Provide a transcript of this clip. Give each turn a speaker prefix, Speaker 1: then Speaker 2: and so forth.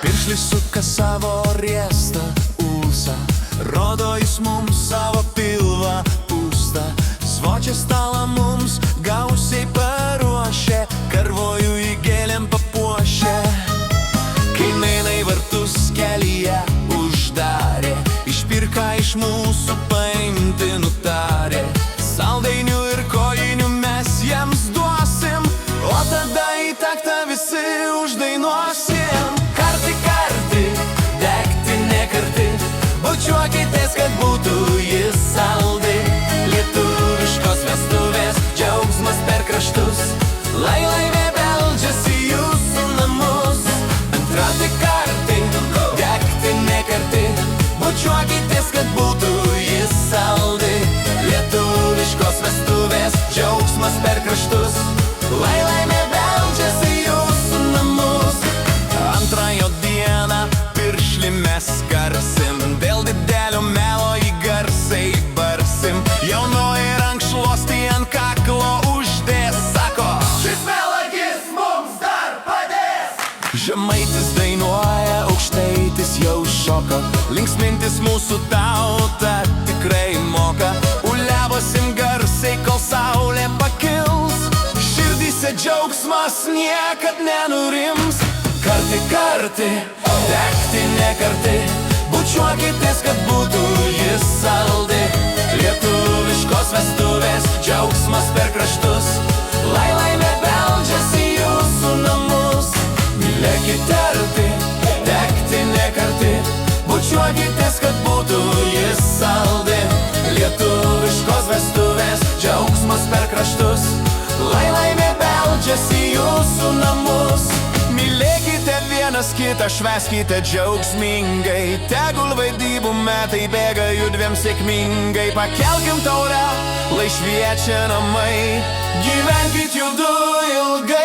Speaker 1: Piršlis suka savo riestą ūsą, rodo jis mums savo pilvą pūstą. Svočia stalą mums gausiai paruošė, karvojų į gėlėm papuošė. Kaimynai vartus kelyje uždarė, išpirką iš mūsų paimti nutarė. Saldainių ir kojinių mes jiems duosim, o tada į taktą visi uždainuosim. Karti, karti, degti nekarti, bučiuokitės, kad būtų jis saldi. Lietuviškos vestuvės, džiaugsmas per kraštus, lai laimė beldžiasi jūsų namus. Antrati karti, degti nekarti, bučiuokitės, kad būtų jis saldi. Lietuviškos vestuvės, džiaugsmas per kraštus, lai laimė beldžiasi jūsų namus. Antrąją dieną piršlį mes karsim, dėl didelio melo į garsai barsim. Jaunoji rankšluostį ant kaklo uždės, sako, šis melagis mums dar padės. Žemaitis dainuoja, aukštaitis jau šoka, linksmintis mūsų tauta tikrai moka. Uliavosim garsiai, kol saulė pakils, širdyse džiaugsmas niekad nenurims. Karti, karti, degti nekarti, bučiuokitės, kad būtų jis saldi. Lietuviškos vestuvės, džiaugsmas per kraštus, lai laimė beldžiasi jūsų namus. Mylėkite arti, degti nekarti, bučiuokitės, kad būtų jis saldi. Lietuviškos vestuvės, džiaugsmas per kraštus, lai laimė beldžiasi jūsų namus. Mylėkite vienas kitą, švęskite džiaugsmingai, tegul vaidybų metai bėga judviem sėkmingai. Pakelkim taurę, lai šviečia namai, gyvenkit judu ilgai.